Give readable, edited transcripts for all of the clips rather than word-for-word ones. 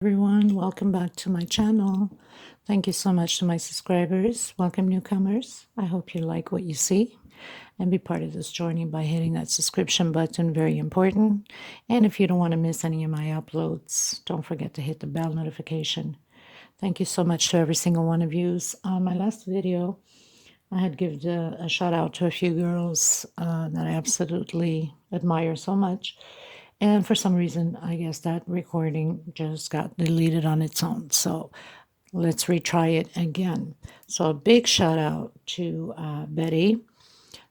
Everyone, welcome back to my channel. Thank you so much to my subscribers. Welcome newcomers. I hope you like what you see and be part of this journey by hitting that subscription button, very important. And if you don't want to miss any of my uploads, don't forget to hit the bell notification. Thank you so much to every single one of you. On my last video, I had given a shout out to a few girls that I absolutely admire so much. And for some reason, I guess that recording just got deleted on its own. So let's retry it again. So a big shout out to Betty.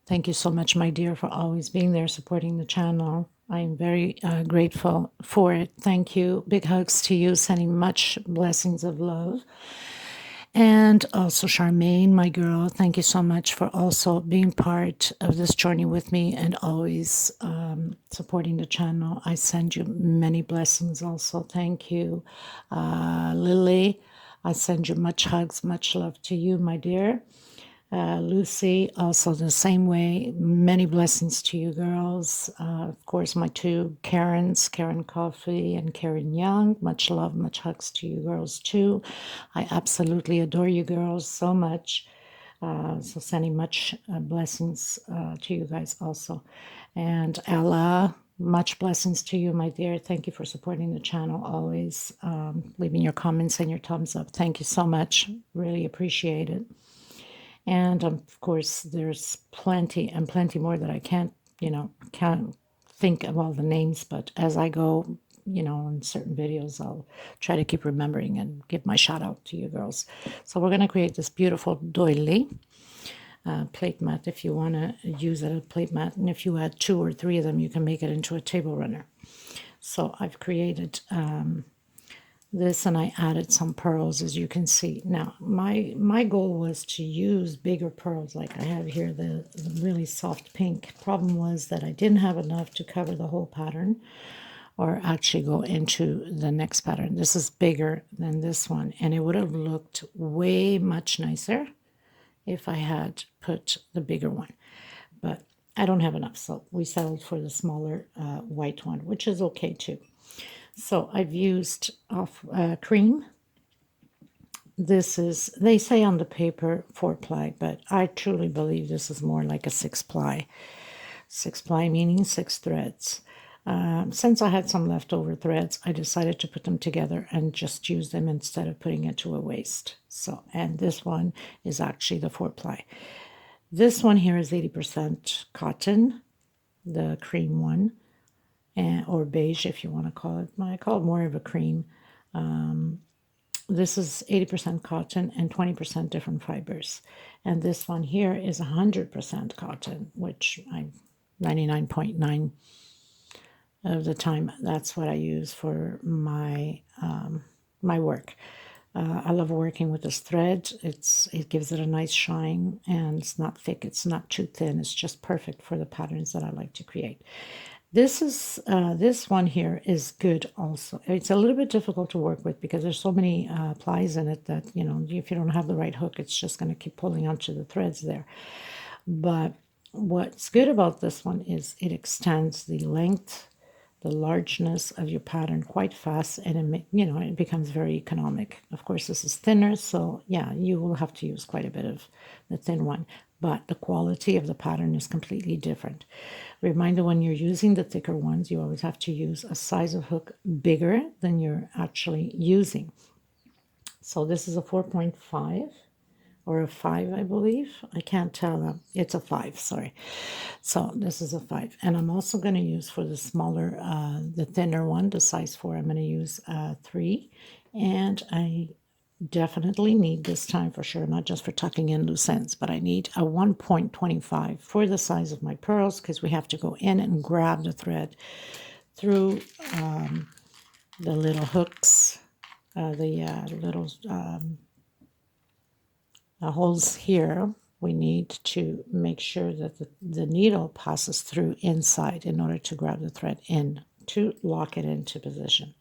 Thank you so much, my dear, for always being there supporting the channel. I am very grateful for it. Thank you. Big hugs to you, sending much blessings of love. And also Charmaine, my girl, thank you so much for also being part of this journey with me and always supporting the channel. I send you many blessings also. Thank you. Lily, I send you much hugs, much love to you, my dear. Lucy, also the same way. Many blessings to you girls. Of course, my two Karens, Karen Coffey and Karen Young. Much love, much hugs to you girls too. I absolutely adore you girls so much. So sending much blessings to you guys also. And Ella, much blessings to you, my dear. Thank you for supporting the channel always. Leaving your comments and your thumbs up. Thank you so much. Really appreciate it. And of course, there's plenty and plenty more that I can't think of all the names, but as I go, in certain videos, I'll try to keep remembering and give my shout out to you girls. So we're going to create this beautiful doily plate mat if you want to use it as a plate mat. And if you add 2 or 3 of them, you can make it into a table runner. So I've created this and I added some pearls, as you can see. Now my goal was to use bigger pearls, like I have here, the really soft pink. Problem was that I didn't have enough to cover the whole pattern or actually go into the next pattern. This is bigger than this one, and it would have looked way much nicer if I had put the bigger one, but I don't have enough, so we settled for the smaller white one, which is okay too. So I've used cream. This is, they say on the paper 4-ply, but I truly believe this is more like a 6-ply. 6-ply meaning 6 threads. Since I had some leftover threads, I decided to put them together and just use them instead of putting it to a waste. So, and this one is actually the 4-ply. This one here is 80% cotton, the cream one. Or beige, if you want to call it. I call it more of a cream. This is 80% cotton and 20% different fibers. And this one here is 100% cotton, which I'm 99.9 of the time, that's what I use for my my work. I love working with this thread. It gives it a nice shine, and it's not thick, it's not too thin. It's just perfect for the patterns that I like to create. This one here is good also. It's a little bit difficult to work with because there's so many plies in it that, if you don't have the right hook, it's just going to keep pulling onto the threads there. But what's good about this one is it extends the length, the largeness of your pattern quite fast, and it becomes very economic. Of course, this is thinner, so yeah, you will have to use quite a bit of the thin one, but the quality of the pattern is completely different. Reminder, when you're using the thicker ones, you always have to use a size of hook bigger than you're actually using. So this is a 4.5 or a 5, I believe. I can't tell. It's a 5, sorry. So this is a 5. And I'm also going to use for the smaller, the thinner one, the size 4, I'm going to use 3. And I definitely need this time for sure, not just for tucking in loose ends, but I need a 1.25 for the size of my pearls, because we have to go in and grab the thread through the little hooks, the little holes here. We need to make sure that the needle passes through inside in order to grab the thread in to lock it into position.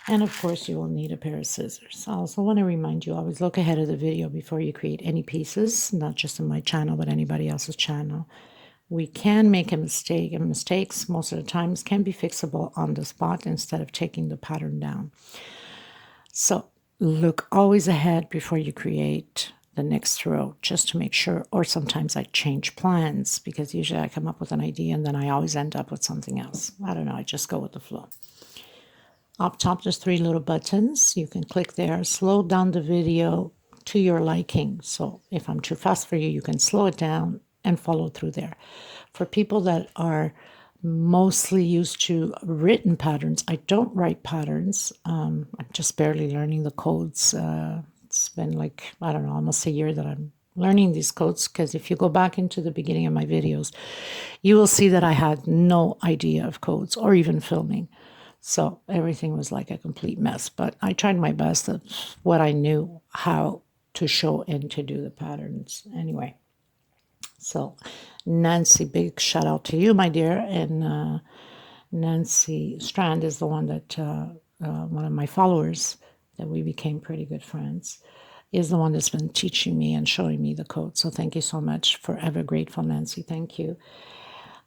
And of course, you will need a pair of scissors. I also want to remind you, always look ahead of the video before you create any pieces, not just in my channel, but anybody else's channel. We can make a mistake, and mistakes most of the times can be fixable on the spot instead of taking the pattern down. So look always ahead before you create the next row, just to make sure. Or sometimes I change plans because usually I come up with an idea and then I always end up with something else. I don't know, I just go with the flow. Up top, there's 3 little buttons. You can click there, slow down the video to your liking. So if I'm too fast for you, you can slow it down and follow through there. For people that are mostly used to written patterns, I don't write patterns. I'm just barely learning the codes. It's been like, I don't know, almost a year that I'm learning these codes, because if you go back into the beginning of my videos, you will see that I had no idea of codes or even filming. So everything was like a complete mess, but I tried my best at what I knew how to show and to do the patterns anyway. So Nancy, big shout out to you, my dear. And Nancy Strand is the one that, one of my followers that we became pretty good friends, is the one that's been teaching me and showing me the code. So thank you so much. Forever grateful, Nancy. Thank you.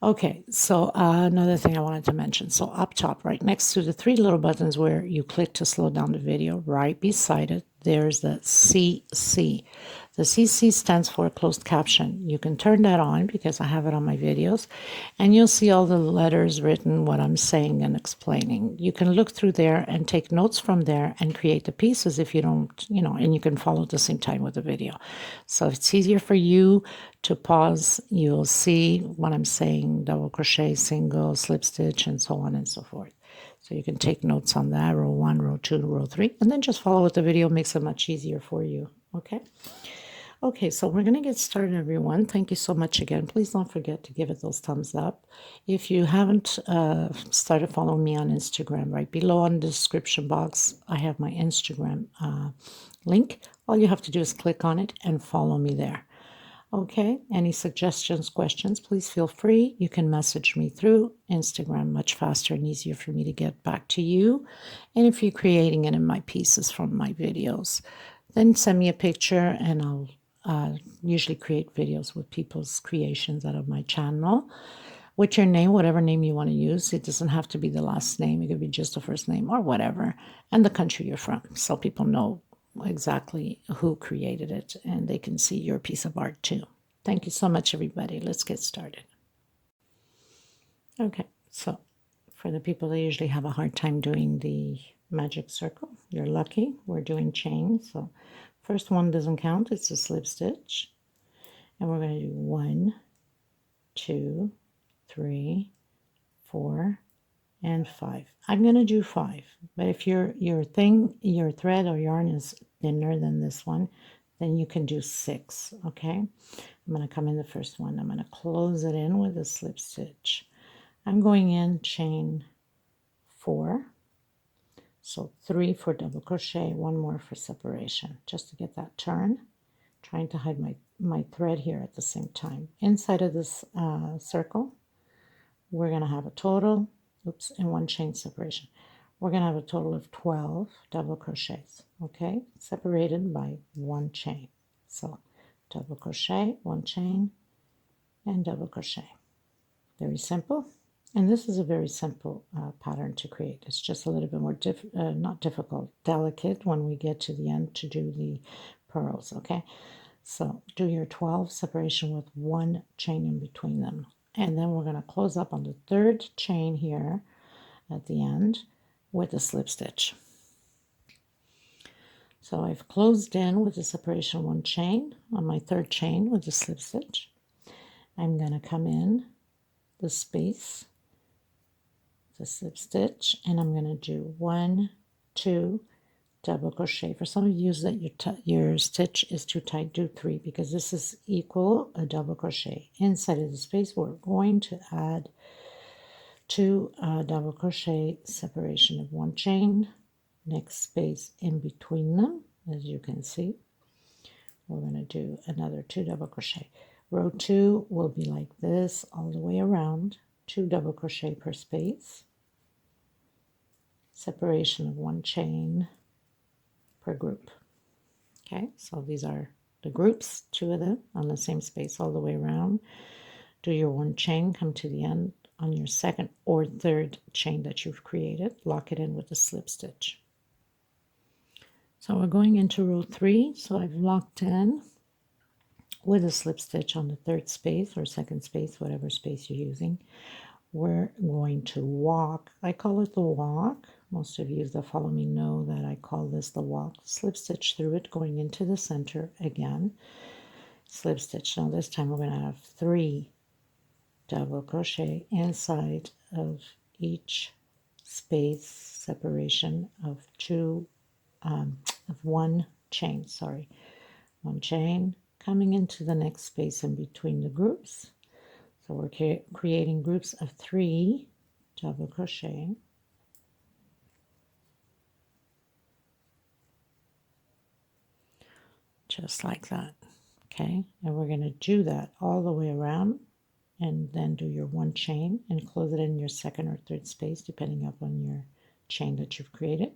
Okay, so another thing I wanted to mention. So up top, right next to the 3 little buttons where you click to slow down the video, right beside it, there's the CC. The CC stands for closed caption. You can turn that on because I have it on my videos, and you'll see all the letters written, what I'm saying and explaining. You can look through there and take notes from there and create the pieces if you don't, and you can follow at the same time with the video. So if it's easier for you to pause, you'll see what I'm saying, double crochet, single, slip stitch, and so on and so forth. So you can take notes on that, row 1, row 2, row 3, and then just follow with the video. Makes it much easier for you, okay? Okay, so we're going to get started, everyone. Thank you so much again. Please don't forget to give it those thumbs up. If you haven't started following me on Instagram, right below on the description box, I have my Instagram link. All you have to do is click on it and follow me there. Okay, any suggestions, questions, please feel free. You can message me through Instagram, much faster and easier for me to get back to you. And if you're creating it in my pieces from my videos, then send me a picture and I'll usually create videos with people's creations out of my channel. With your name, whatever name you want to use. It doesn't have to be the last name. It could be just the first name or whatever. And the country you're from, so people know exactly who created it and they can see your piece of art too. Thank you so much, everybody. Let's get started. Okay, so for the people that usually have a hard time doing the magic circle, you're lucky. We're doing chains. So first one doesn't count. It's a slip stitch. And we're going to do 1, 2, 3, 4, and 5. I'm going to do 5, but if your thread or yarn is thinner than this one, then you can do 6. Okay, I'm going to come in the first one. I'm going to close it in with a slip stitch. I'm going in chain 4, so 3 for double crochet, 1 more for separation, just to get that turn. Trying to hide my thread here at the same time. Inside of this circle, we're going to have a total, and 1 chain separation. We're going to have a total of 12 double crochets, okay, separated by 1 chain. So double crochet, 1 chain, and double crochet. Very simple. And this is a very simple pattern to create. It's just a little bit more, not difficult, delicate when we get to the end to do the pearls, okay? So do your 12 separation with 1 chain in between them. And then we're going to close up on the 3rd chain here at the end with a slip stitch. So I've closed in with the separation 1 chain on my 3rd chain with the slip stitch. I'm going to come in the space, the slip stitch, and I'm going to do 1, 2, double crochet. For some of you that your stitch is too tight, do 3, because this is equal a double crochet. Inside of the space, we're going to add 2 double crochet, separation of 1 chain, next space in between them, as you can see. We're going to do another 2 double crochet. Row 2 will be like this all the way around, 2 double crochet per space, separation of 1 chain per group. Okay, so these are the groups, 2 of them on the same space all the way around. Do your 1 chain, come to the end on your 2nd or 3rd chain that you've created, lock it in with a slip stitch. So we're going into row 3. So I've locked in with a slip stitch on the third space or second space, whatever space you're using. We're going to walk. I call it the walk. Most of you that follow me know that I call this the walk. Slip stitch through it, going into the center again. Slip stitch. Now this time we're going to have 3 double crochet inside of each space separation of one chain. Sorry, one chain coming into the next space in between the groups. So we're creating groups of 3 double crochet. Just like that. Okay, and we're going to do that all the way around, and then do your one chain and close it in your second or third space, depending upon your chain that you've created,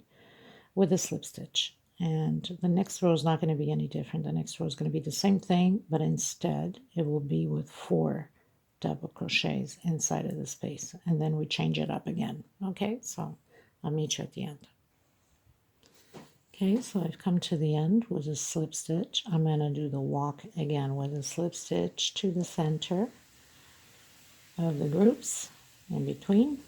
with a slip stitch. And the next row is not going to be any different. The next row is going to be the same thing, but instead it will be with 4 double crochets inside of the space, and then we change it up again. Okay, so I'll meet you at the end. Okay, so I've come to the end with a slip stitch. I'm going to do the walk again with a slip stitch to the center of the groups in between,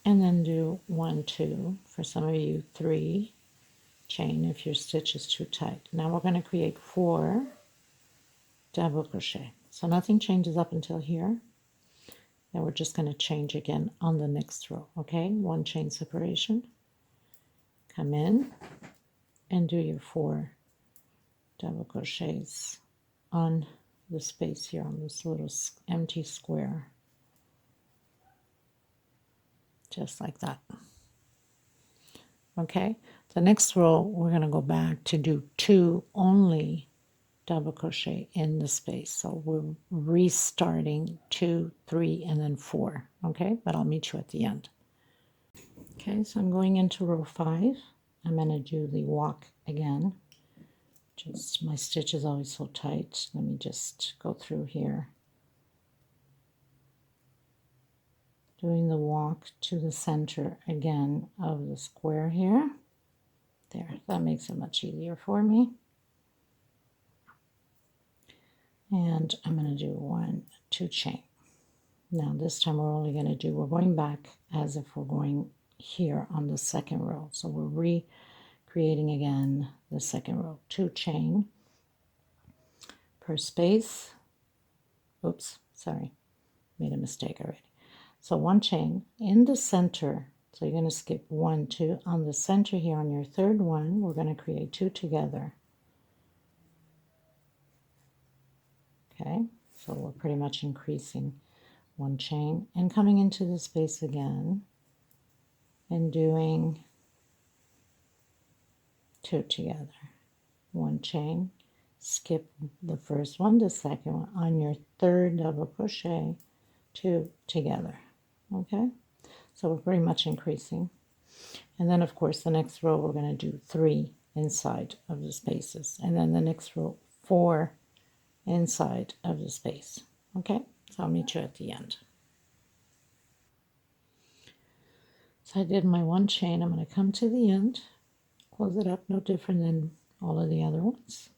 and then do 1, 2, for some of you 3 chain if your stitch is too tight. Now we're going to create 4 double crochet. So nothing changes up until here. Then we're just going to change again on the next row. Okay, 1 chain separation. Come in and do your 4 double crochets on the space here, on this little empty square, just like that. Okay, the next row we're going to go back to do 2 only double crochet in the space. So we're restarting 2, 3, and then 4. Okay, but I'll meet you at the end. Okay, so I'm going into row 5. I'm going to do the walk again. Just my stitch is always so tight. Let me just go through here. Doing the walk to the center again of the square here. There, that makes it much easier for me. And I'm going to do 1, 2 chain. Now this time we're going back as if we're going here on the second row. So we're recreating again the second row. 2 chain per space. Oops, sorry, made a mistake already. So 1 chain in the center. So you're going to skip 1, 2 on the center here. On your third one, we're going to create 2 together. Okay, so we're pretty much increasing 1 chain and coming into the space again and doing 2 together. 1 chain, skip the first one, the second one, on your third double crochet, 2 together. Okay, so we're pretty much increasing. And then of course the next row we're going to do 3 inside of the spaces, and then the next row 4 inside of the space. Okay, so I'll meet you at the end. So I did my 1 chain. I'm going to come to the end, close it up, no different than all of the other ones,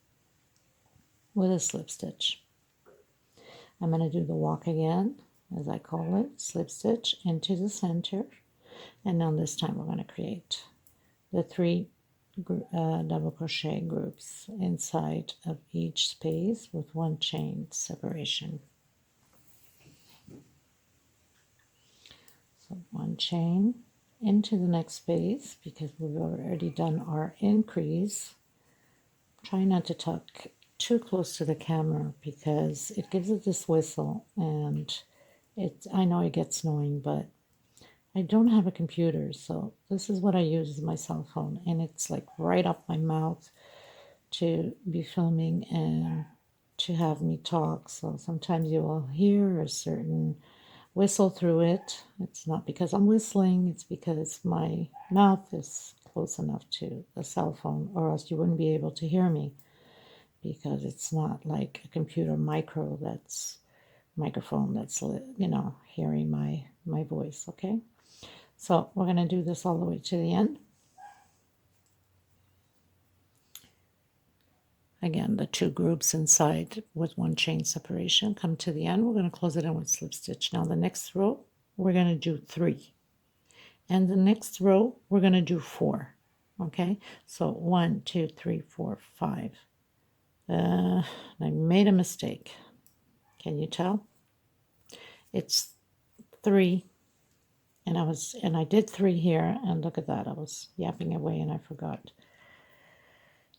with a slip stitch. I'm going to do the walk again, as I call it, slip stitch into the center, and now this time we're going to create the 3 double crochet groups inside of each space with 1 chain separation. So 1 chain into the next space, because we've already done our increase. Try not to talk too close to the camera because it gives it this whistle, and I know it gets annoying, but I don't have a computer, so this is what I use as my cell phone, and it's like right up my mouth to be filming and to have me talk. So sometimes you will hear a certain whistle through it. It's not because I'm whistling, it's because my mouth is close enough to the cell phone, or else you wouldn't be able to hear me, because it's not like a computer microphone that's, you know, hearing my voice. Okay, so we're going to do this all the way to the end. again, the two groups inside with one chain separation. Come to the end, we're going to close it in with slip stitch. Now the next row, we're going to do 3. And the next row, we're going to do 4. Okay, so 1, 2, 3, 4, 5. I made a mistake. Can you tell? It's 3, and I did 3 here, and look at that. I was yapping away and I forgot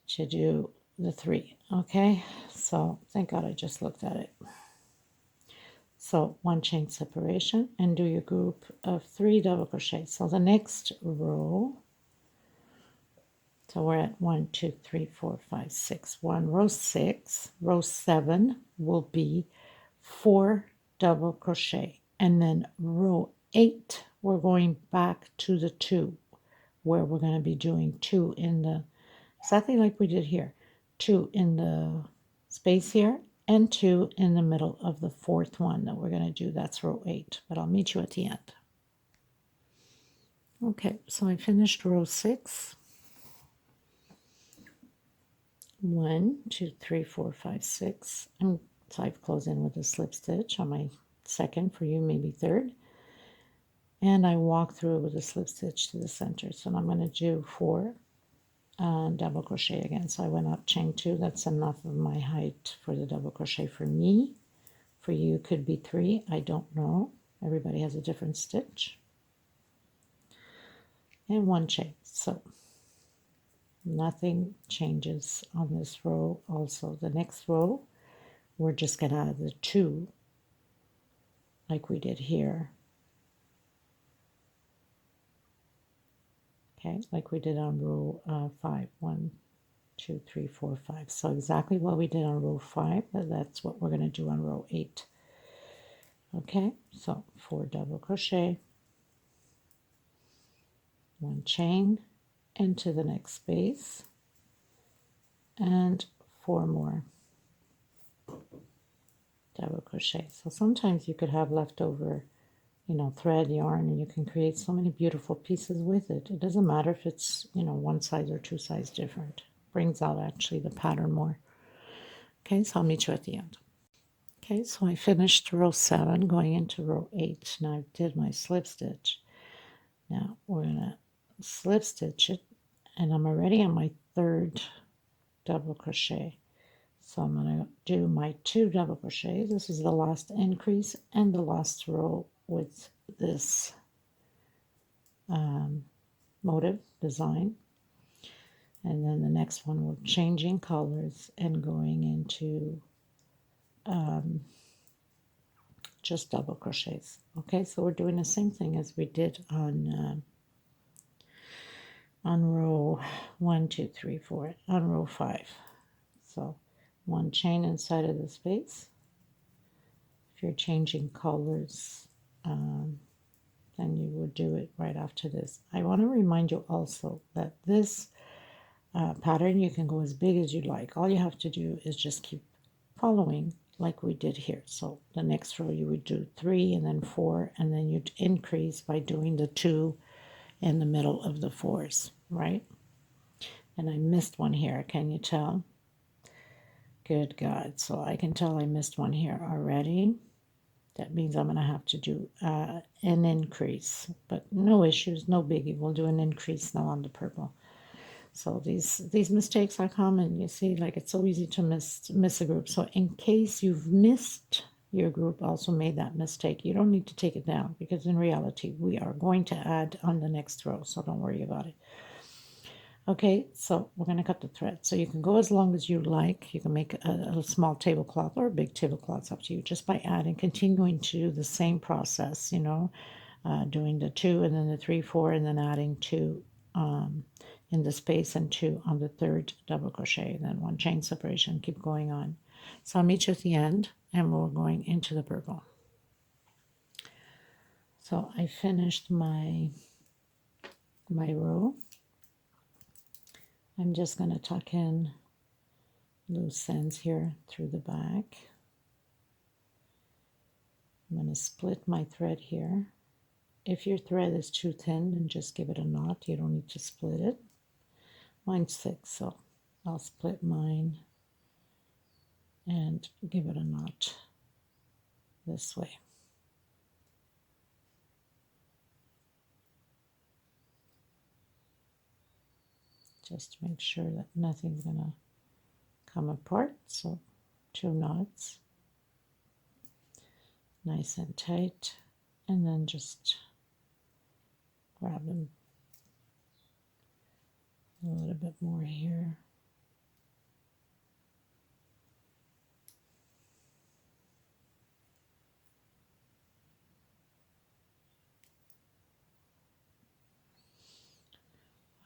to do the 3. Okay, so thank God I just looked at it. So 1 chain separation and do your group of 3 double crochet. So the next row, so we're at 1, 2, 3, 4, 5, 6. 1 row 6, row 7 will be 4 double crochet, and then row 8 we're going back to the 2, where we're going to be doing 2 in the, exactly like we did here, 2 in the space here and 2 in the middle of the 4th one that we're going to do. That's row 8, but I'll meet you at the end. Okay, so I finished row 6. 1, 2, 3, 4, 5, 6, and so I've closed in with a slip stitch on my second, for you maybe third, and I walk through with a slip stitch to the center. So I'm going to do 4 double crochet again. So I went up chain 2. That's enough of my height for the double crochet for me. For you it could be 3, I don't know, everybody has a different stitch, and 1 chain. So nothing changes on this row. Also the next row we're just going to add the 2 like we did here, okay, like we did on row 5. 1, 2, 3, 4, 5. So exactly what we did on row 5, that's what we're going to do on row 8. Okay, so 4 double crochet, 1 chain into the next space, and 4 more double crochet. So sometimes you could have leftover, thread, yarn, and you can create so many beautiful pieces with it. It doesn't matter if it's, one size or 2 size different. Brings out actually the pattern more. Okay, so I'll meet you at the end. Okay, so I finished row 7 going into row 8. Now I did my slip stitch. Now we're going to slip stitch it, and I'm already on my 3rd double crochet. So I'm going to do my 2 double crochets. This is the last increase and the last row with this motive design. And then the next one we're changing colors and going into just double crochets. Okay, so we're doing the same thing as we did on row 1, 2, 3, 4, on row 5. So 1 chain inside of the space. If you're changing colors, then you would do it right after this. I want to remind you also that this pattern, you can go as big as you like. All you have to do is just keep following like we did here. So the next row you would do 3 and then 4, and then you'd increase by doing the 2 in the middle of the 4s, right? And I missed one here, can you tell? Good God, so I can tell I missed one here already. That means I'm going to have to do an increase, but no issues, no biggie. We'll do an increase now on the purple. So these mistakes are common. You see, like it's so easy to miss a group. So in case you've missed your group, also made that mistake, you don't need to take it down, because in reality we are going to add on the next row, so don't worry about it. Okay, so we're going to cut the thread. So you can go as long as you like. You can make a small tablecloth or a big tablecloth, it's up to you, just by adding, continuing to do the same process, doing the 2 and then the 3, 4, and then adding 2 in the space and 2 on the 3rd double crochet, and then 1 chain separation, keep going on. So I'll meet you at the end, and we're going into the purple. So I finished my row. I'm just going to tuck in loose ends here through the back. I'm going to split my thread here. If your thread is too thin, then just give it a knot. You don't need to split it. Mine's thick, so I'll split mine and give it a knot this way. Just to make sure that nothing's gonna come apart. So 2 knots, nice and tight, and then just grab them a little bit more here.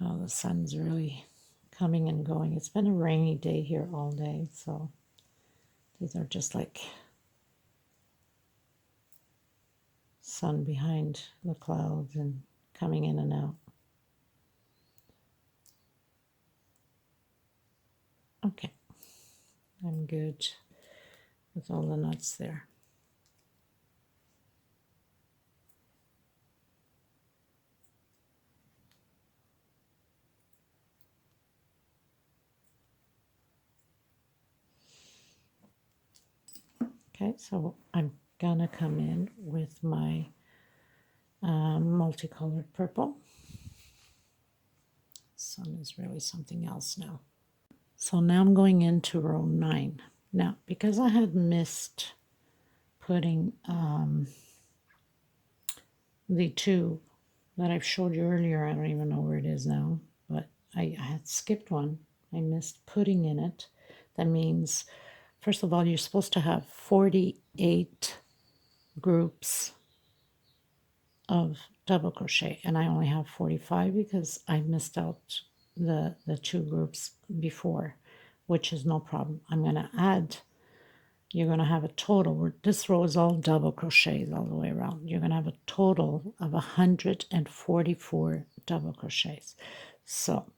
Oh, the sun's really coming and going. It's been a rainy day here all day, so these are just like sun behind the clouds and coming in and out. Okay, I'm good with all the knots there. Okay, so I'm gonna come in with my multicolored purple. Sun is really something else now. So now I'm going into row 9. Now, because I had missed putting the 2 that I've showed you earlier, I don't even know where it is now, but I had skipped one. I missed putting in it. That means, first of all, you're supposed to have 48 groups of double crochet, and I only have 45 because I missed out the 2 groups before, which is no problem. I'm going to add, you're going to have a total, this row is all double crochets all the way around. You're going to have a total of 144 double crochets. So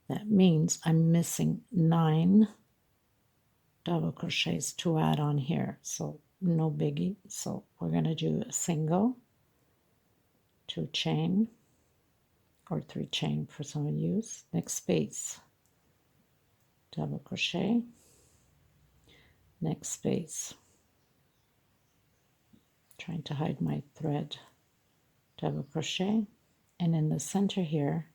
that means I'm missing 9 double crochets to add on here. So no biggie. So we're going to do a single, 2 chain, or 3 chain for some of you. Next space, double crochet, next space, trying to hide my thread, double crochet, and in the center here,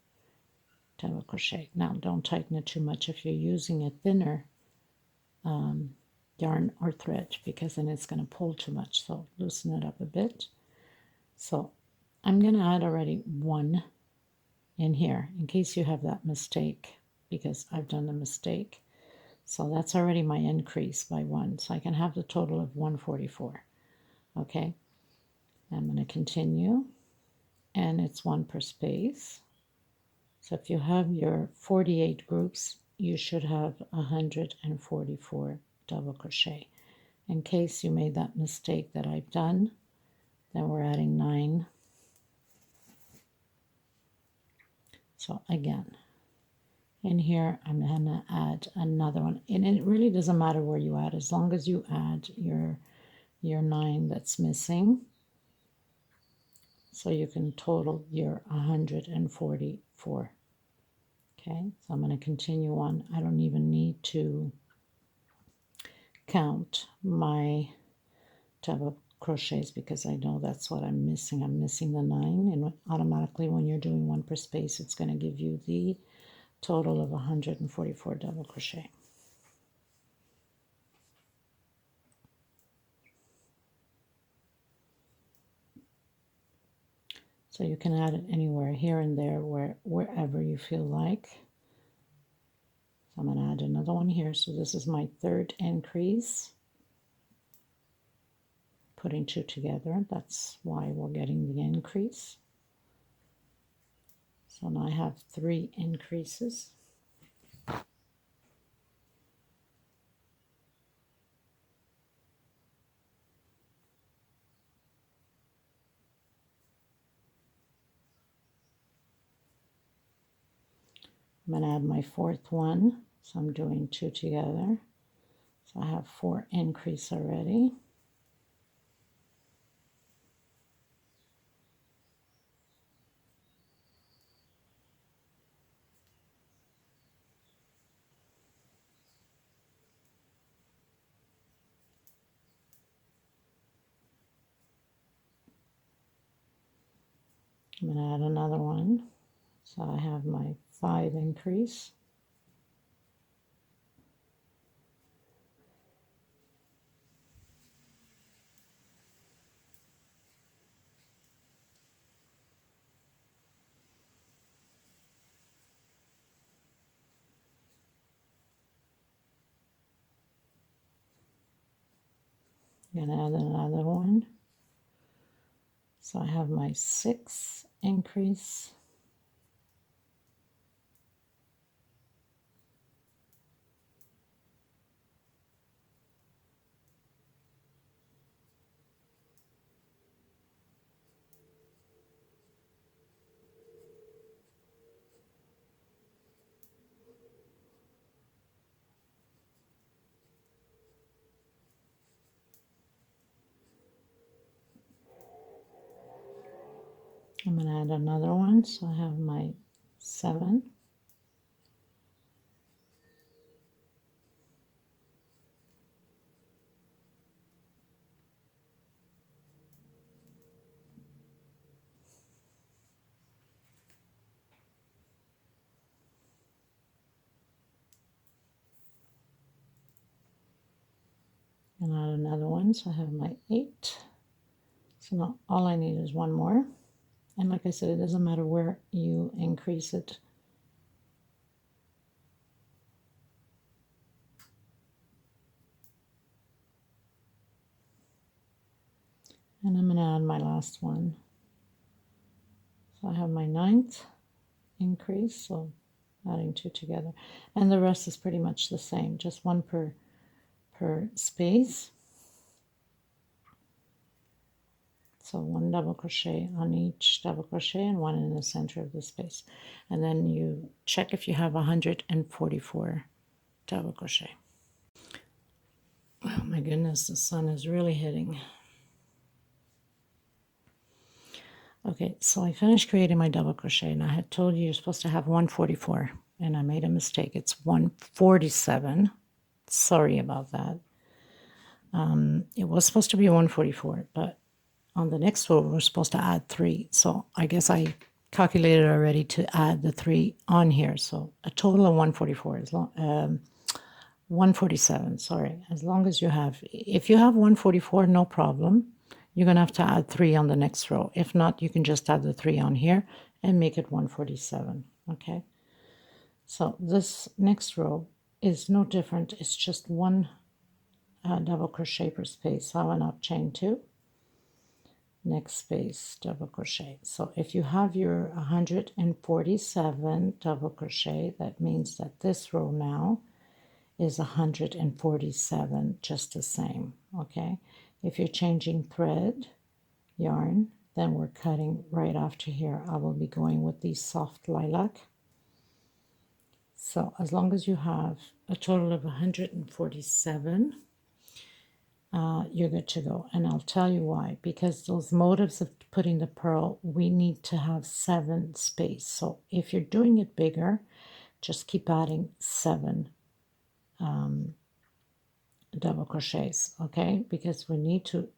double crochet. Now don't tighten it too much if you're using a thinner yarn or thread, because then it's going to pull too much, so loosen it up a bit. So I'm going to add already 1 in here in case you have that mistake, because I've done the mistake. So that's already my increase by 1, so I can have the total of 144. Okay, I'm going to continue, and it's 1 per space. So if you have your 48 groups, you should have 144 double crochet. In case you made that mistake that I've done, then we're adding 9. So again, in here I'm going to add another one, and it really doesn't matter where you add, as long as you add your 9 that's missing, so you can total your 144. Okay, so I'm going to continue on. I don't even need to count my double crochets because I know that's what I'm missing. I'm missing the 9, and automatically when you're doing 1 per space, it's going to give you the total of 144 double crochet. So you can add it anywhere, here and there, wherever you feel like. So I'm going to add another one here. So this is my 3rd increase. Putting 2 together, that's why we're getting the increase. So now I have 3 increases. I'm going to add my 4th one, so I'm doing 2 together. So I have 4 increase already. I'm going to add another one. So I have my 5 increase. I'm going to add another one. So I have my 6 increase. I'm going to add another one, so I have my 7. And add another one, so I have my 8. So now all I need is one more. And like I said, it doesn't matter where you increase it. And I'm going to add my last one. So I have my 9th increase, so adding 2 together. And the rest is pretty much the same, just one per space. So 1 double crochet on each double crochet and 1 in the center of the space. And then you check if you have 144 double crochet. Oh my goodness, the sun is really hitting. Okay, so I finished creating my double crochet, and I had told you you're supposed to have 144, and I made a mistake. It's 147. Sorry about that. It was supposed to be 144, but on the next row we're supposed to add 3. So I guess I calculated already to add the 3 on here. So a total of 144 is 147. Sorry, as long as you have, if you have 144, no problem. You're going to have to add 3 on the next row. If not, you can just add the 3 on here and make it 147. Okay. So this next row is no different. It's just 1 double crochet per space. So I went up chain 2. Next space, double crochet. So if you have your 147 double crochet, that means that this row now is 147, just the same. Okay. If you're changing thread, yarn, then we're cutting right after here. I will be going with the soft lilac. So as long as you have a total of 147, you're good to go. And I'll tell you why. Because those motives of putting the purl, we need to have 7 space. So if you're doing it bigger, just keep adding 7 double crochets, okay? Because we need to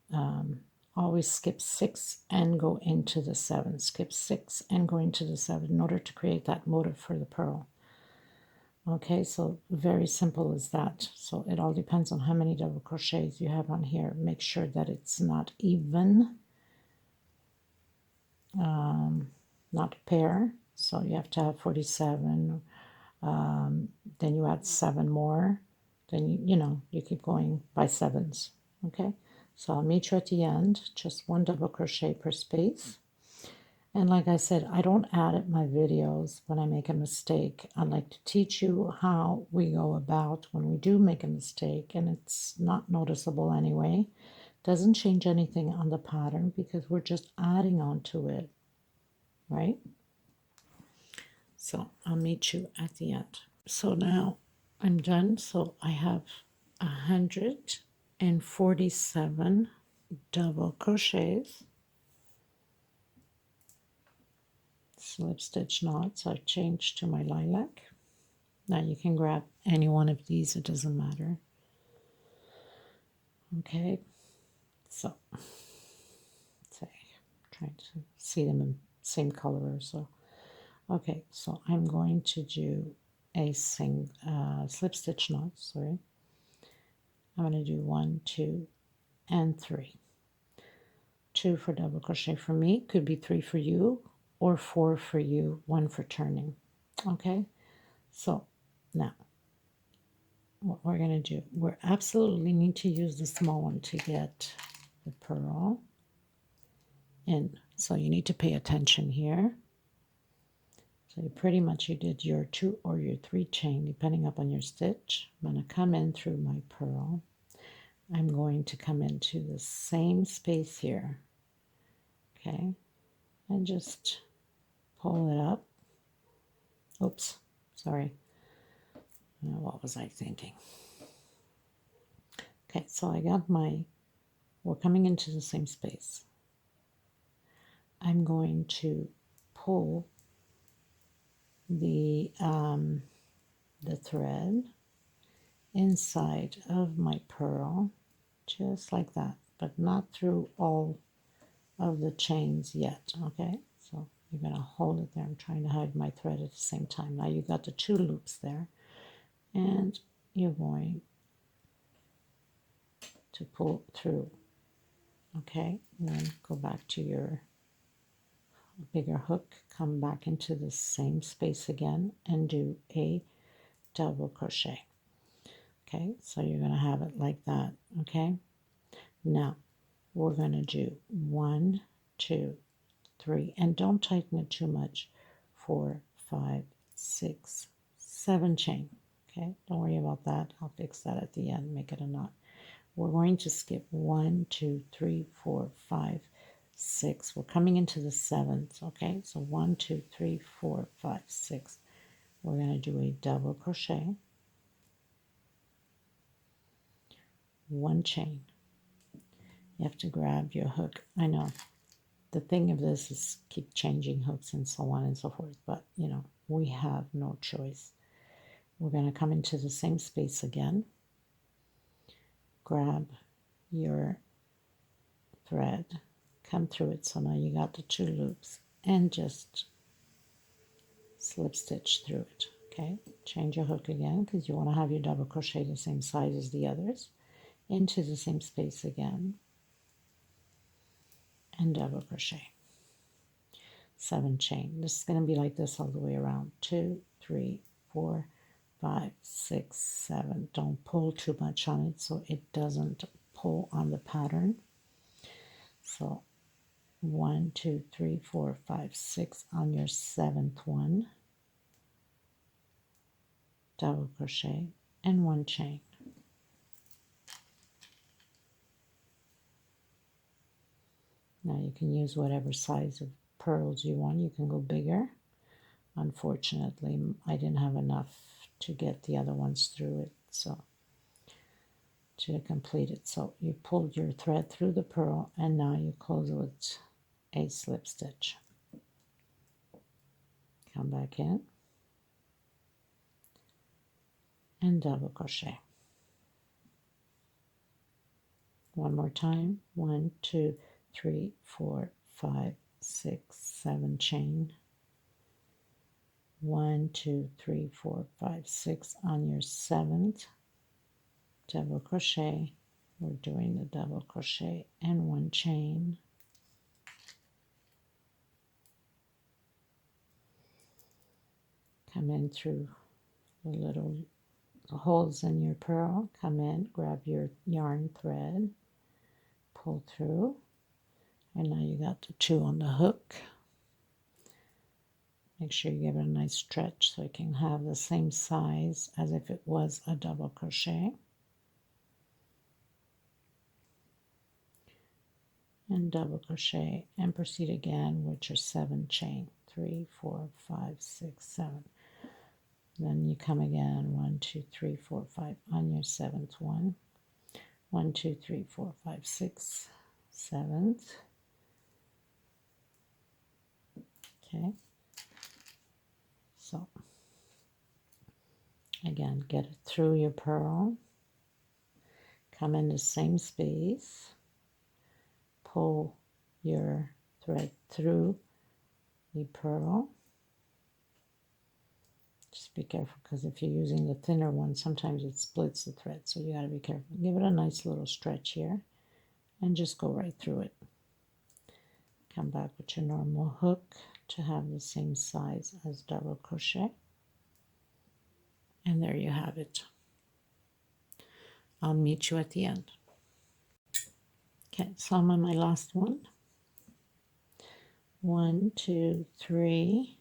always skip 6 and go into the 7. Skip 6 and go into the 7 in order to create that motive for the purl. Okay, so very simple as that. So it all depends on how many double crochets you have on here. Make sure that it's not even, not pair. So you have to have 47. Then you add 7 more. Then you keep going by 7s. Okay, so I'll meet you at the end. Just 1 double crochet per space. And like I said, I don't edit my videos when I make a mistake. I like to teach you how we go about when we do make a mistake, and it's not noticeable anyway. Doesn't change anything on the pattern because we're just adding on to it, right? So I'll meet you at the end. So now I'm done. So I have 147 double crochets. Slip stitch knots. I've changed to my lilac. Now you can grab any one of these, it doesn't matter. Okay, so trying to see them same color or so. Okay, so I'm going to do a slip stitch knot, sorry. I'm going to do 1, 2, and 3. 2 for double crochet for me, could be 3 for you, or 4 for you, 1 for turning. Okay, so now what we're going to do, we absolutely need to use the small one to get the purl in. So you need to pay attention here. So you did your 2 or your 3 chain, depending upon your stitch. I'm going to come in through my purl. I'm going to come into the same space here, okay, and just pull it up. Oops, sorry. What was I thinking? Okay, so I got we're coming into the same space. I'm going to pull the thread inside of my purl, just like that, but not through all of the chains yet, okay? So you're going to hold it there. I'm trying to hide my thread at the same time. Now you got the 2 loops there, and you're going to pull through, okay? And then go back to your bigger hook, come back into the same space again, and do a double crochet. Okay, so you're going to have it like that, okay? Now, we're going to do 1, 2, 3, and don't tighten it too much, 4, 5, 6, 7 chain, okay? Don't worry about that. I'll fix that at the end, make it a knot. We're going to skip 1, 2, 3, 4, 5, 6. We're coming into the 7th, okay? So 1, 2, 3, 4, 5, 6. We're going to do a double crochet, 1 chain. You have to grab your hook. I know the thing of this is keep changing hooks and so on and so forth, but you know, we have no choice. We're going to come into the same space again, grab your thread, come through it, so now you got the 2 loops, and just slip stitch through it, okay? Change your hook again because you want to have your double crochet the same size as the others, into the same space again, and double crochet, 7 chain. This is going to be like this all the way around. 2, 3, 4, 5, 6, 7. Don't pull too much on it so it doesn't pull on the pattern. So 1, 2, 3, 4, 5, 6 on your 7th one, double crochet, and 1 chain. Now you can use whatever size of pearls you want. You can go bigger. Unfortunately, I didn't have enough to get the other ones through it, so to complete it. So you pulled your thread through the pearl, and now you close it with a slip stitch. Come back in and double crochet. One more time. 1, 2, 3, 4, 5, 6, 7 chain. 1, 2, 3, 4, 5, 6 on your 7th, double crochet. We're doing the double crochet and 1 chain. Come in through the little holes in your pearl. Come in, grab your yarn thread, pull through, and now you got the 2 on the hook. Make sure you give it a nice stretch so it can have the same size as if it was a double crochet. And double crochet and proceed again with your 7 chain. 3, 4, 5, 6, 7. Then you come again 1, 2, 3, 4, 5 on your 7th one. 1, 2, 3, 4, 5, 6, 7th. Okay. So again, get it through your pearl. Come in the same space. Pull your thread through the pearl. Just be careful, because if you're using the thinner one, sometimes it splits the thread, so you got to be careful. Give it a nice little stretch here and just go right through it. Come back with your normal hook to have the same size as double crochet, and there you have it. I'll meet you at the end. Okay, so I'm on my last one. 1, 2, 3,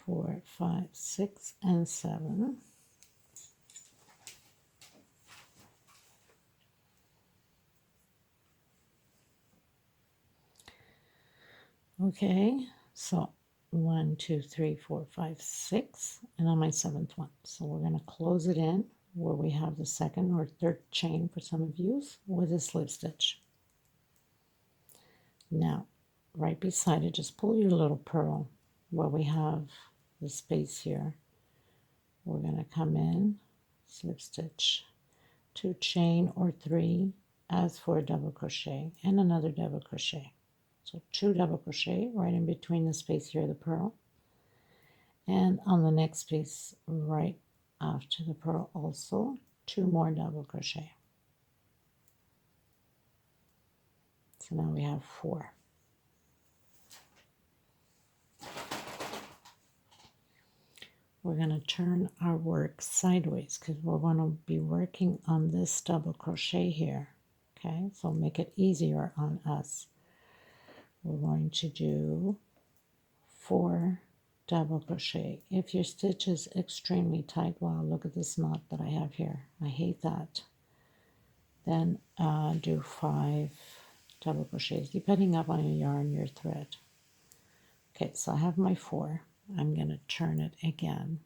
4, 5, 6, and 7. Okay, so 1, 2, 3, 4, 5, 6, and on my 7th one. So we're going to close it in where we have the second or third chain for some of you with a slip stitch. Now, right beside it, just pull your little pearl where we have the space here. We're going to come in, slip stitch, 2 chain or 3 as for a double crochet, and another double crochet. So 2 double crochet right in between the space here, the pearl, and on the next space right after the pearl also 2 more double crochet. So now we have 4. We're going to turn our work sideways because we're going to be working on this double crochet here. Okay, so make it easier on us. We're going to do 4 double crochet. If your stitch is extremely tight, wow, look at this knot that I have here. I hate that. Then do 5 double crochets, depending upon your yarn, your thread. Okay, so I have my 4. I'm going to turn it again.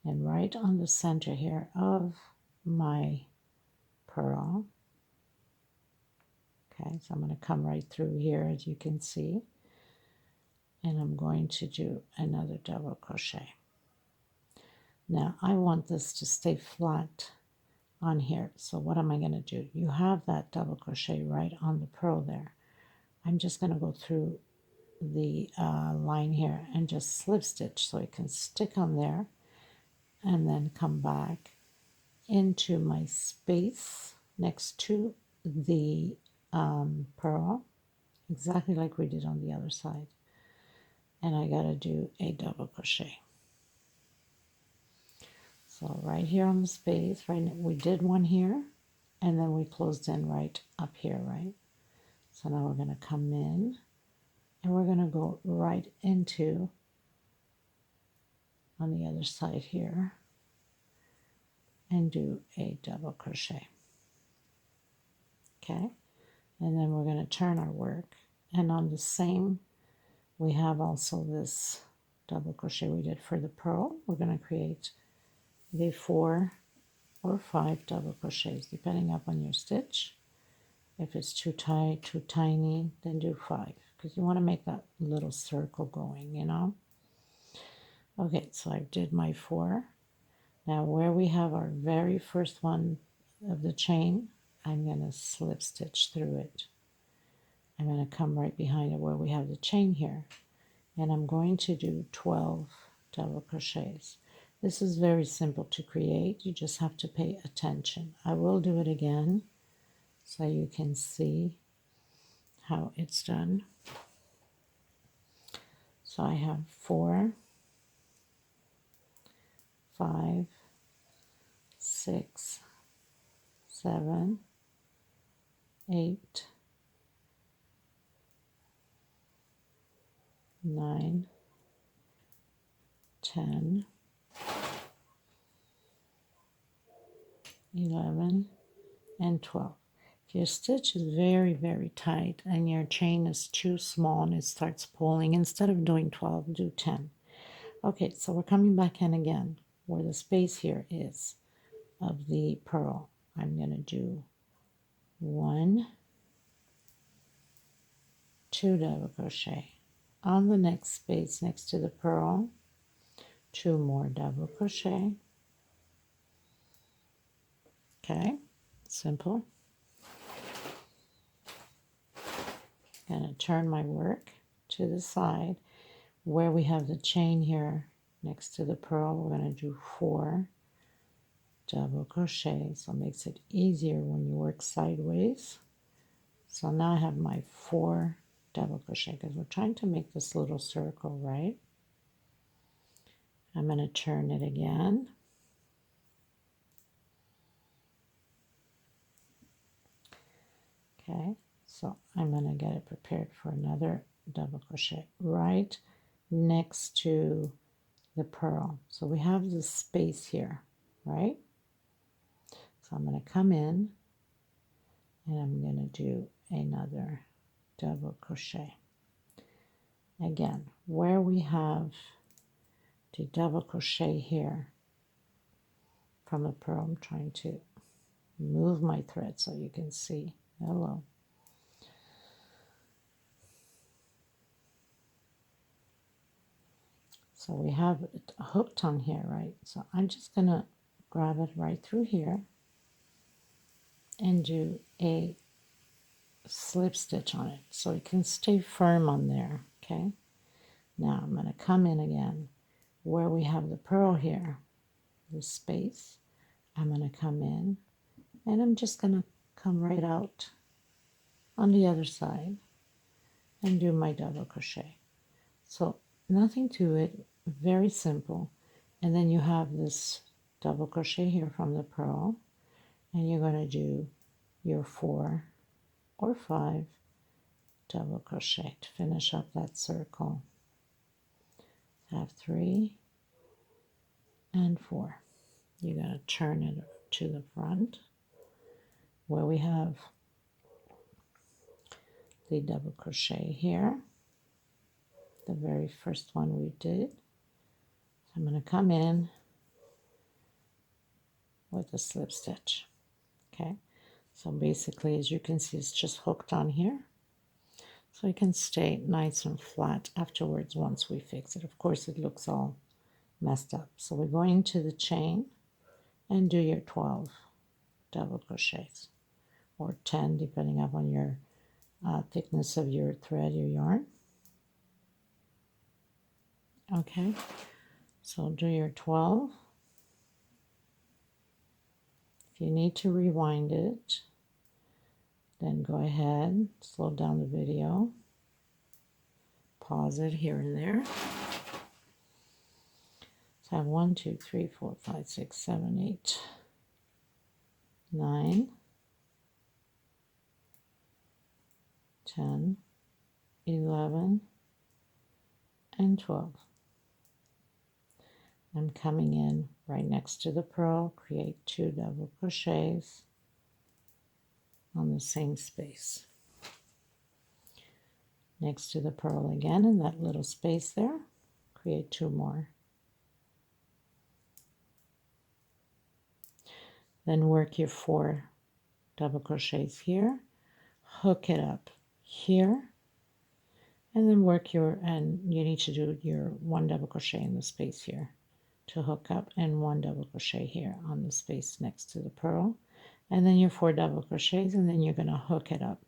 And right on the center here of my pearl, okay, so I'm going to come right through here, as you can see, and I'm going to do another double crochet. Now I want this to stay flat on here, so what am I going to do? You have that double crochet right on the pearl there. I'm just going to go through the line here and just slip stitch so it can stick on there, and then come back into my space next to the pearl, exactly like we did on the other side, and I got to do a double crochet. So right here on the space, right, we did one here, and then we closed in right up here, right? So now we're going to come in, and we're going to go right into on the other side here and do a double crochet. Okay, and then we're going to turn our work, and on the same, we have also this double crochet we did for the pearl. We're going to create the 4 or 5 double crochets depending upon your stitch. If it's too tight, too tiny, then do 5, because you want to make that little circle going, you know. Okay, so I did my 4. Now where we have our very first one of the chain, I'm going to slip stitch through it. I'm going to come right behind it where we have the chain here, and I'm going to do 12 double crochets. This is very simple to create. You just have to pay attention. I will do it again so you can see how it's done. So I have 4, 5, 6, 7, 8, 9, 10, 11, and 12. If your stitch is very, very tight and your chain is too small and it starts pulling, instead of doing 12, do 10. Okay, so we're coming back in again where the space here is of the pearl. I'm going to do 1, 2 double crochet. On the next space next to the pearl, 2 more double crochet. Okay, simple. going to turn my work to the side where we have the chain here next to the pearl. We're going to do 4 double crochet, so it makes it easier when you work sideways. So now I have my 4 double crochet because we're trying to make this little circle, right? I'm going to turn it again. Okay, so I'm going to get it prepared for another double crochet right next to the pearl. So we have this space here, right? So I'm going to come in and I'm going to do another double crochet. Again, where we have the double crochet here from the pearl, I'm trying to move my thread so you can see. Hello. So we have it hooked on here, right? So I'm just going to grab it right through here and do a slip stitch on it so it can stay firm on there, okay? Now I'm going to come in again where we have the pearl here, this space. I'm going to come in and I'm just going to come right out on the other side and do my double crochet. So nothing to it, very simple. And then you have this double crochet here from the pearl, and you're going to do your 4 or 5 double crochet to finish up that circle. Have 3 and 4. You're going to turn it to the front where we have the double crochet here, the very first one we did. I'm going to come in with a slip stitch. Okay, so basically, as you can see, it's just hooked on here, so it can stay nice and flat afterwards once we fix it. Of course, it looks all messed up. So we're going to the chain and do your 12 double crochets, or 10 depending upon your thickness of your thread, your yarn. Okay, so do your 12. If you need to rewind it, then go ahead, slow down the video, pause it here and there. So I have 1, 2, 3, 4, 5, 6, 7, 8, 9, 10, 11, and 12. I'm coming in right next to the pearl, create 2 double crochets on the same space. Next to the pearl again, in that little space there, create 2 more. Then work your 4 double crochets here, hook it up here, and then work and you need to do your 1 double crochet in the space here to hook up, and 1 double crochet here on the space next to the pearl, and then your 4 double crochets, and then you're going to hook it up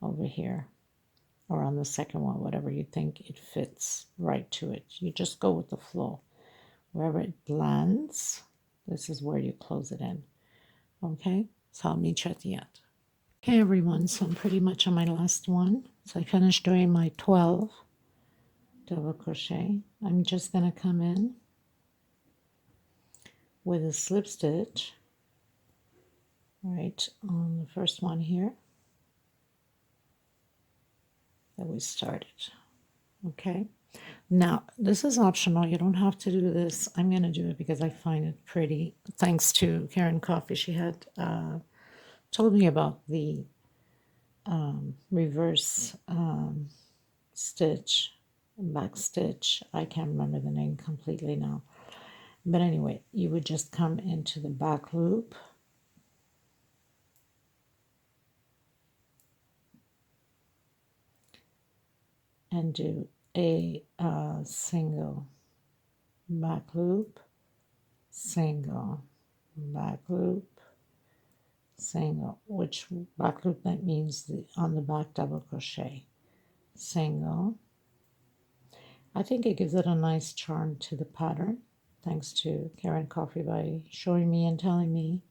over here or on the second one, whatever you think it fits right to it. You just go with the flow. Wherever it lands, this is where you close it in. Okay, so I'll meet you at the end. Okay, everyone, so I'm pretty much on my last one. So I finished doing my 12 double crochet. I'm just going to come in with a slip stitch right on the first one here that we started. Okay, now this is optional. You don't have to do this. I'm going to do it because I find it pretty. Thanks to Karen Coffee, she had told me about the reverse stitch, back stitch. I can't remember the name completely now. But anyway, you would just come into the back loop and do a single back loop, single back loop, single, which back loop, that means on the back double crochet, single. I think it gives it a nice charm to the pattern, thanks to Karen Coffee by showing me and telling me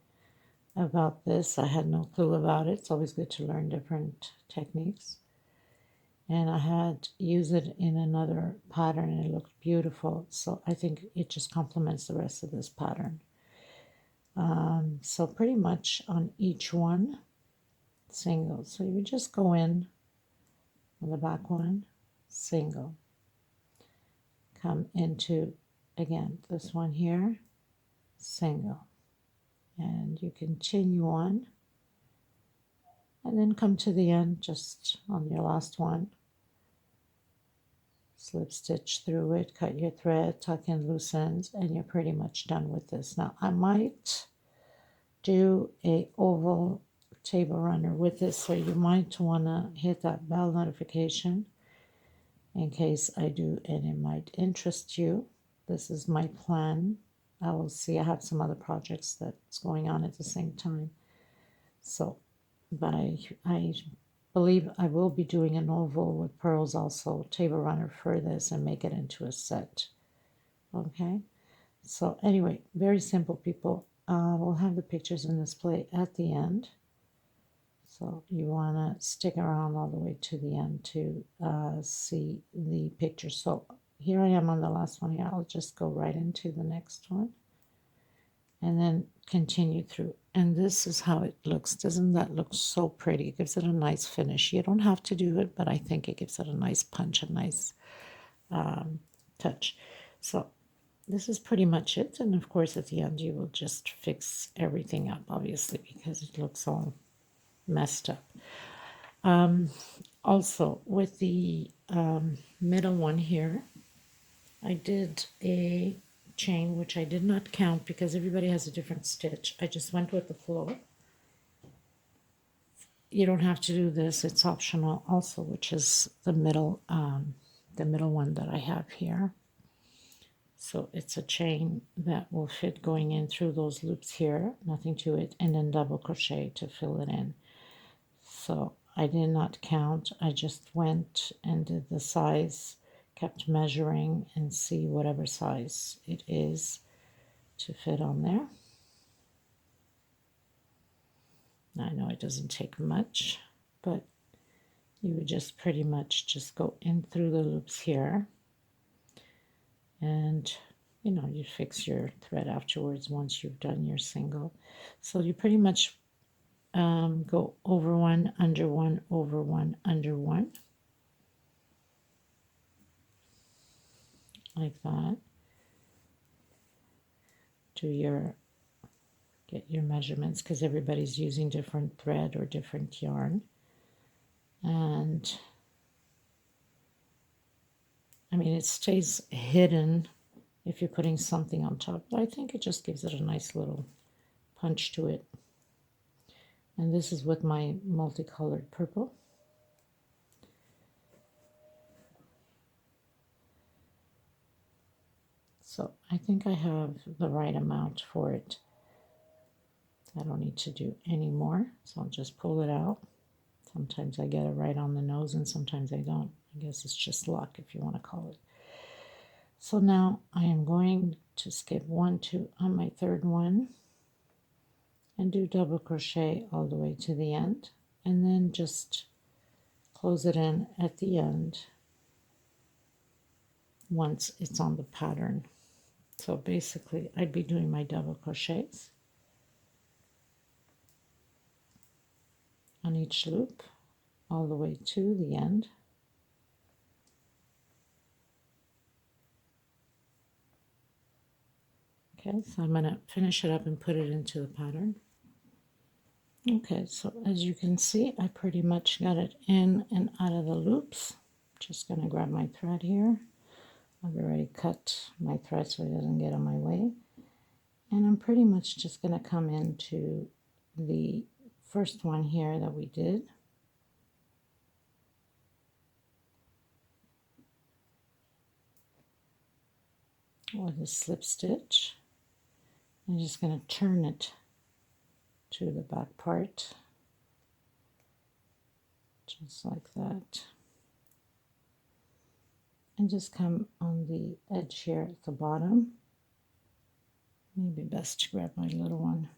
about this. I had no clue about it. It's always good to learn different techniques. And I had used it in another pattern and it looked beautiful. So I think it just complements the rest of this pattern. So pretty much on each one, single. So you would just go in on the back one, single. Come into, again, this one here, single. And you continue on. And then come to the end, just on your last one. Slip stitch through it, cut your thread, tuck in loose ends, and you're pretty much done with this. Now, I might do a oval table runner with this, so you might want to hit that bell notification in case I do, and it might interest you. This is my plan. I will see. I have some other projects that's going on at the same time. So, but I believe I will be doing an oval with pearls also, table runner for this, and make it into a set. Okay. So anyway, very simple, people. We'll have the pictures in display at the end. So you want to stick around all the way to the end to see the picture. So here I am on the last one here. I'll just go right into the next one and then continue through. And this is how it looks. Doesn't that look so pretty? It gives it a nice finish. You don't have to do it, but I think it gives it a nice punch, a nice touch. So this is pretty much it. And of course, at the end, you will just fix everything up, obviously, because it looks all messed up. Also, with the middle one here, I did a chain, which I did not count because everybody has a different stitch. I just went with the flow. You don't have to do this. It's optional also, which is the middle one that I have here. So it's a chain that will fit going in through those loops here, nothing to it, and then double crochet to fill it in. So I did not count. I just went and did the size, kept measuring and see whatever size it is to fit on there. I know it doesn't take much, but you would just pretty much just go in through the loops here, and you know, you fix your thread afterwards once you've done your single. So you pretty much go over one, under one, over one, under one, like that. Get your measurements, because everybody's using different thread or different yarn. And I mean, it stays hidden if you're putting something on top, but I think it just gives it a nice little punch to it. And this is with my multicolored purple. So I think I have the right amount for it. I don't need to do any more, so I'll just pull it out. Sometimes I get it right on the nose and sometimes I don't. I guess it's just luck, if you want to call it. So now I am going to skip 1, 2 on my third one and do double crochet all the way to the end, and then just close it in at the end once it's on the pattern. So basically I'd be doing my double crochets on each loop all the way to the end. Okay, so I'm going to finish it up and put it into the pattern. Okay, so as you can see, I pretty much got it in and out of the loops. Just going to grab my thread here. I've already cut my thread so it doesn't get on my way. And I'm pretty much just going to come into the first one here that we did. With a slip stitch. I'm just going to turn it to the back part, just like that. And just come on the edge here at the bottom. Maybe best to grab my little one.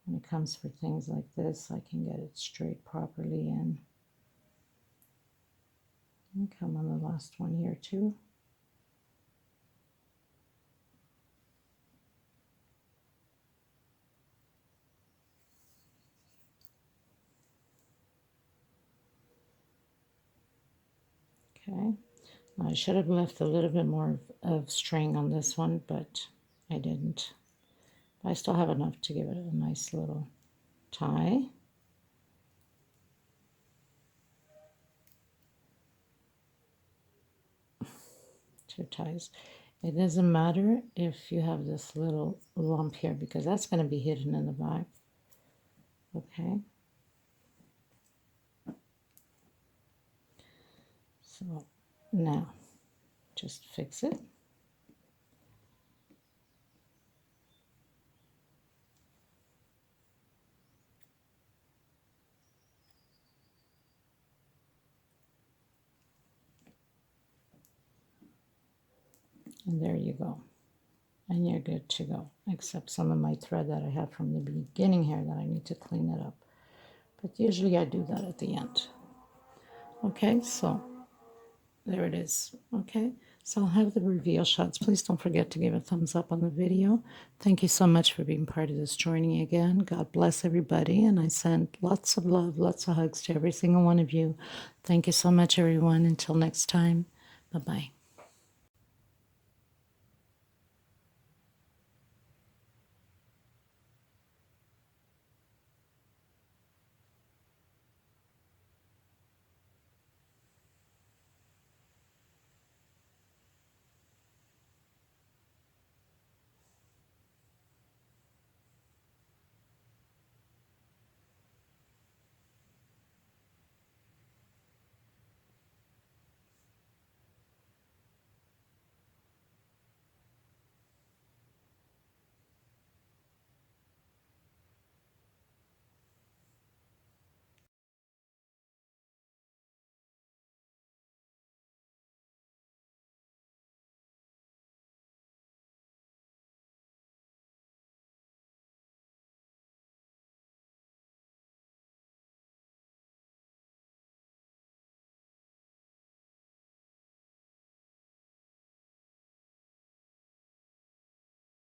When it comes for things like this, I can get it straight properly in. And come on the last one here too. Okay, I should have left a little bit more of string on this one, but I didn't. I still have enough to give it a nice little tie. Two ties. It doesn't matter if you have this little lump here because that's going to be hidden in the back. Okay. So now just fix it. And there you go. And you're good to go, except some of my thread that I have from the beginning here that I need to clean it up. But usually I do that at the end. Okay, so there it is. Okay, so I'll have the reveal shots. Please don't forget to give a thumbs up on the video. Thank you so much for being part of this journey again. God bless everybody, and I send lots of love, lots of hugs to every single one of you. Thank you so much, everyone. Until next time, bye-bye.